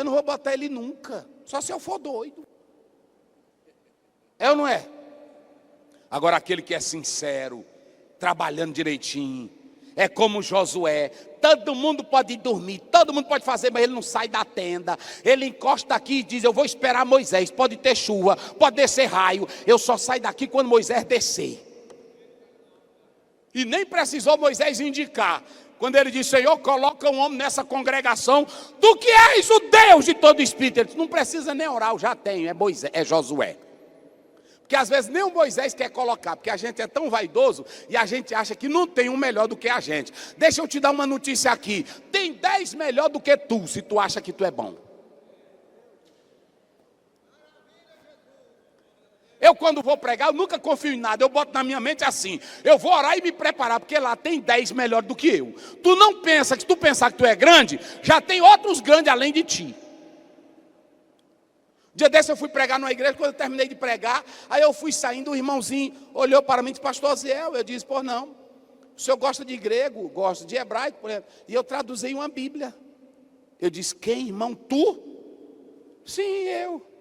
Eu não vou botar ele nunca, só se eu for doido. É ou não é? Agora aquele que é sincero, trabalhando direitinho, é como Josué. Todo mundo pode dormir, todo mundo pode fazer, mas ele não sai da tenda. Ele encosta aqui e diz: eu vou esperar Moisés. Pode ter chuva, pode descer raio, eu só saio daqui quando Moisés descer. E nem precisou Moisés indicar. Quando ele disse: Senhor, coloca um homem nessa congregação, tu que és o Deus de todo espírito. Ele disse: não precisa nem orar, eu já tenho, é Moisés, é Josué. Porque às vezes nem o Moisés quer colocar, porque a gente é tão vaidoso e a gente acha que não tem um melhor do que a gente. Deixa eu te dar uma notícia aqui: tem 10 melhor do que tu, se tu acha que tu é bom. Eu quando vou pregar, eu nunca confio em nada, eu boto na minha mente assim: eu vou orar e me preparar, porque lá tem 10 melhor do que eu. Tu não pensa que se tu pensar que tu é grande, já tem outros grandes além de ti. Dia desse eu fui pregar numa igreja, quando eu terminei de pregar, aí eu fui saindo, o irmãozinho olhou para mim e disse: pastor Ziel, eu disse: pô, não, o senhor gosta de grego, gosta de hebraico, por exemplo. E eu traduzi uma Bíblia. Eu disse: quem, irmão, tu? Sim, eu.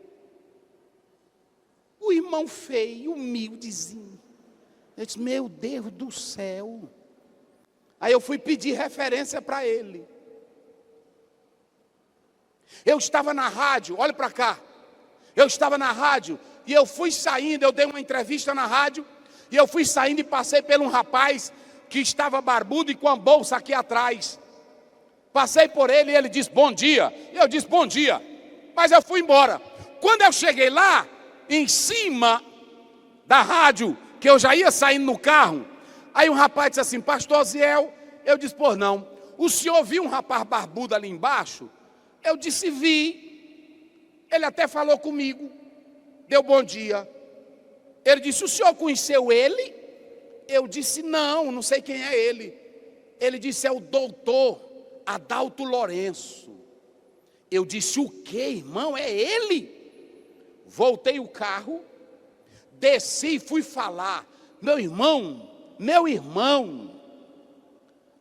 O irmão feio, humildezinho. Eu disse: meu Deus do céu. Aí eu fui pedir referência para ele. Eu estava na rádio, olha para cá. Eu estava na rádio e eu fui saindo, eu dei uma entrevista na rádio, e eu fui saindo e passei por um rapaz que estava barbudo e com a bolsa aqui atrás. Passei por ele e ele disse: bom dia. E eu disse: bom dia. Mas eu fui embora. Quando eu cheguei lá, em cima da rádio, que eu já ia saindo no carro, aí um rapaz disse assim: pastor Ziel. Eu disse: por não, o senhor viu um rapaz barbudo ali embaixo? Eu disse: vi. Ele até falou comigo, deu bom dia. Ele disse: o senhor conheceu ele? Eu disse: não, não sei quem é ele. Ele disse: é o doutor Adalto Lourenço. Eu disse: o quê, irmão? É ele? Voltei o carro, desci e fui falar: meu irmão,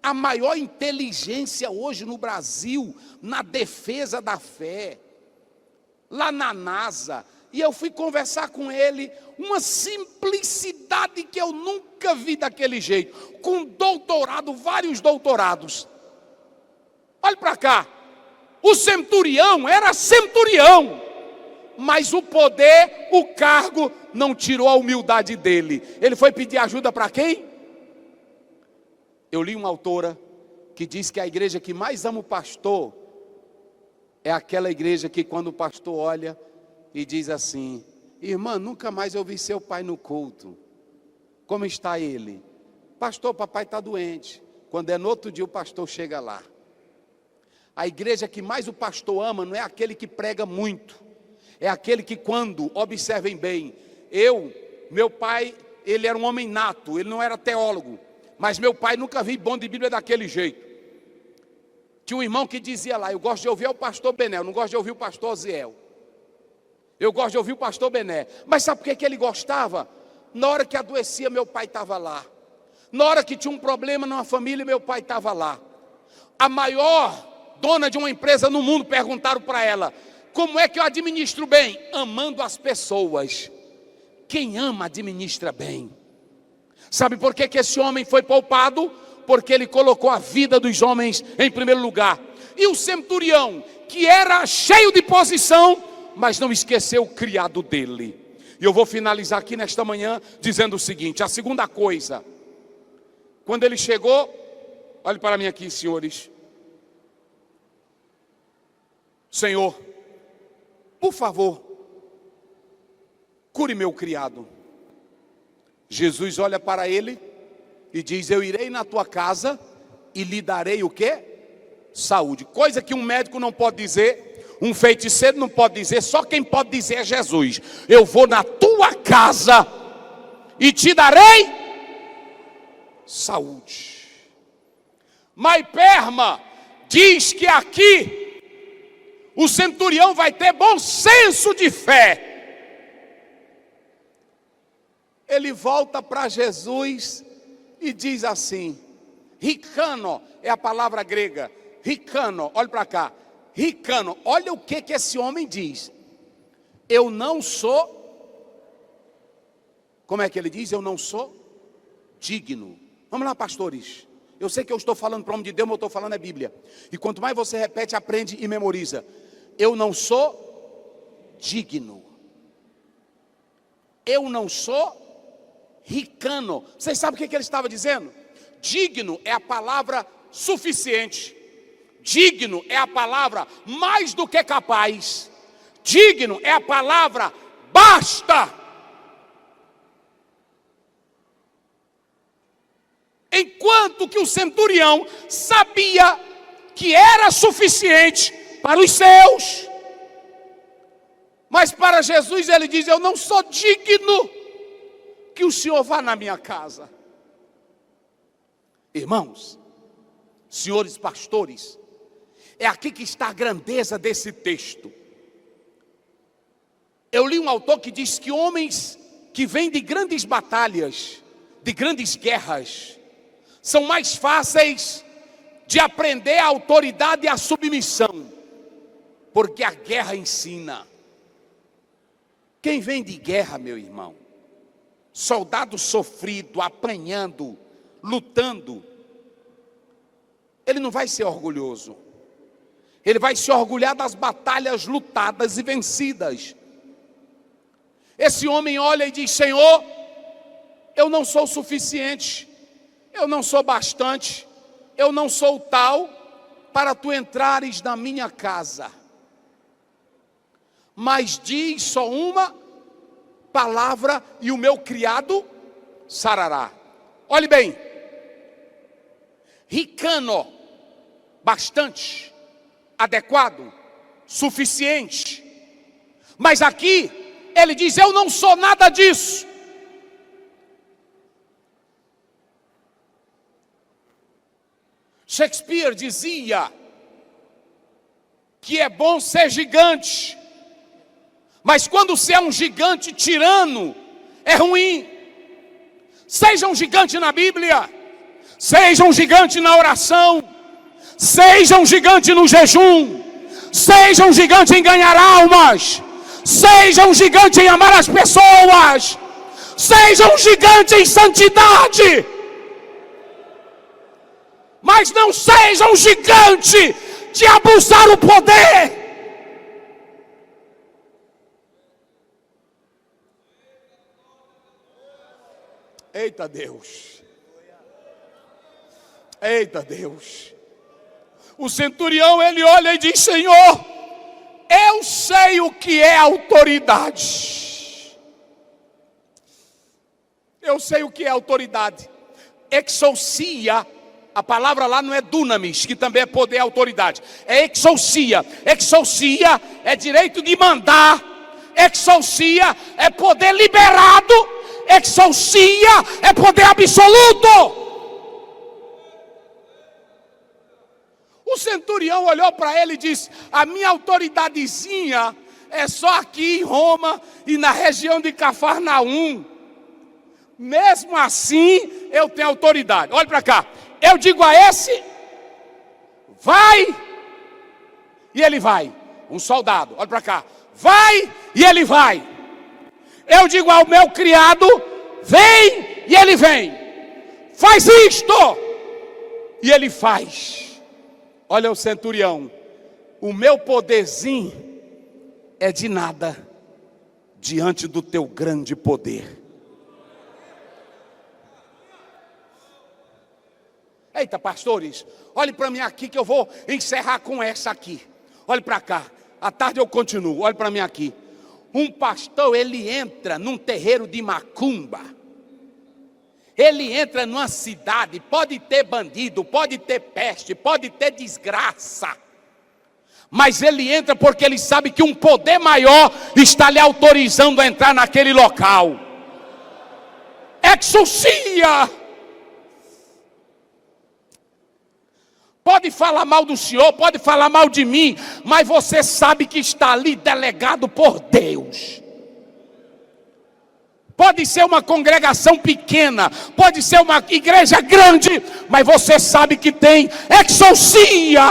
a maior inteligência hoje no Brasil, na defesa da fé, lá na NASA. E eu fui conversar com ele, uma simplicidade que eu nunca vi daquele jeito, com doutorado, vários doutorados. Olha para cá, o centurião era centurião, mas o poder, o cargo, não tirou a humildade dele. Ele foi pedir ajuda para quem? Eu li uma autora que diz que a igreja que mais ama o pastor é aquela igreja que quando o pastor olha e diz assim: irmã, nunca mais eu vi seu pai no culto. Como está ele? Pastor, papai está doente. Quando é no outro dia o pastor chega lá. A igreja que mais o pastor ama não é aquele que prega muito. É aquele que quando, observem bem, meu pai, ele era um homem nato, ele não era teólogo. Mas meu pai nunca vi bom de Bíblia daquele jeito. Tinha um irmão que dizia lá: eu gosto de ouvir o pastor Bené, eu não gosto de ouvir o pastor Ziel. Eu gosto de ouvir o pastor Bené. Mas sabe por que ele gostava? Na hora que adoecia, meu pai estava lá. Na hora que tinha um problema numa família, meu pai estava lá. A maior dona de uma empresa no mundo, perguntaram para ela: como é que eu administro bem? Amando as pessoas. Quem ama, administra bem. Sabe por que esse homem foi poupado? Porque ele colocou a vida dos homens em primeiro lugar. E o centurião, que era cheio de posição, mas não esqueceu o criado dele. E eu vou finalizar aqui nesta manhã dizendo o seguinte: a segunda coisa, quando ele chegou, olhe para mim aqui, senhores. Senhor, por favor, cure meu criado. Jesus olha para ele e diz: eu irei na tua casa e lhe darei o quê? Saúde. Coisa que um médico não pode dizer, um feiticeiro não pode dizer, só quem pode dizer é Jesus. Eu vou na tua casa e te darei saúde. Maiperma diz que aqui o centurião vai ter bom senso de fé. Ele volta para Jesus e diz assim: ricano é a palavra grega. Ricano, olha para cá. Ricano. Olha o que esse homem diz. Eu não sou... Como é que ele diz? Eu não sou digno. Vamos lá, pastores. Eu sei que eu estou falando para o nome de Deus, mas eu estou falando é Bíblia. E quanto mais você repete, aprende e memoriza. Eu não sou digno. Eu não sou ricano. Vocês sabem o que ele estava dizendo? Digno é a palavra suficiente. Digno é a palavra mais do que capaz. Digno é a palavra basta. Enquanto que o centurião sabia que era suficiente para os seus, mas para Jesus ele diz: eu não sou digno que o Senhor vá na minha casa. Irmãos, senhores pastores, é aqui que está a grandeza desse texto. Eu li um autor que diz que homens que vêm de grandes batalhas, de grandes guerras, são mais fáceis de aprender a autoridade e a submissão, porque a guerra ensina. Quem vem de guerra, meu irmão, soldado sofrido, apanhando, lutando, ele não vai ser orgulhoso. Ele vai se orgulhar das batalhas lutadas e vencidas. Esse homem olha e diz: Senhor, eu não sou suficiente, eu não sou bastante, eu não sou tal para tu entrares na minha casa. Mas diz só uma palavra e o meu criado sarará. Olhe bem, ricano, bastante, adequado, suficiente. Mas aqui ele diz: eu não sou nada disso. Shakespeare dizia que é bom ser gigante, mas quando você é um gigante tirano, é ruim. Seja um gigante na Bíblia, seja um gigante na oração, seja um gigante no jejum, seja um gigante em ganhar almas, seja um gigante em amar as pessoas, seja um gigante em santidade. Mas não seja um gigante de abusar o poder. Eita Deus. Eita Deus. O centurião, ele olha e diz: Senhor, eu sei o que é autoridade. Eu sei o que é autoridade. Exousia. A palavra lá não é dunamis, que também é poder e autoridade. É exousia. Exousia é direito de mandar. Exousia é poder liberado. Exousia é poder absoluto. O centurião olhou para ele e disse: a minha autoridadezinha é só aqui em Roma e na região de Cafarnaum. Mesmo assim, eu tenho autoridade. Olha para cá. Eu digo a esse: vai, e ele vai. Um soldado, olha para cá. Vai, e ele vai. Eu digo ao meu criado: vem, e ele vem. Faz isto, e ele faz. Olha o centurião: o meu poderzinho é de nada diante do teu grande poder. Eita, pastores, olhe para mim aqui que eu vou encerrar com essa aqui. Olhe para cá, à tarde eu continuo, olhe para mim aqui. Um pastor, ele entra num terreiro de macumba. Ele entra numa cidade, pode ter bandido, pode ter peste, pode ter desgraça. Mas ele entra porque ele sabe que um poder maior está lhe autorizando a entrar naquele local. Exousia. Pode falar mal do senhor, pode falar mal de mim, mas você sabe que está ali delegado por Deus. Pode ser uma congregação pequena, pode ser uma igreja grande, mas você sabe que tem exousia.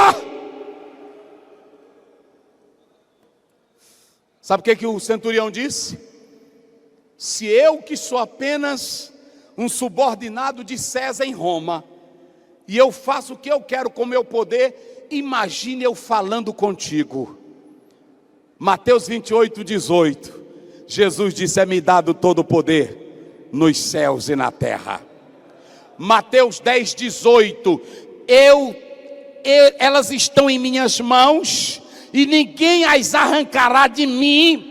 Sabe o que o centurião disse? Se eu, que sou apenas um subordinado de César em Roma, e eu faço o que eu quero com o meu poder, imagine eu falando contigo. Mateus 28, 18, Jesus disse: é-me dado todo o poder nos céus e na terra. Mateus 10, 18, elas estão em minhas mãos, e ninguém as arrancará de mim.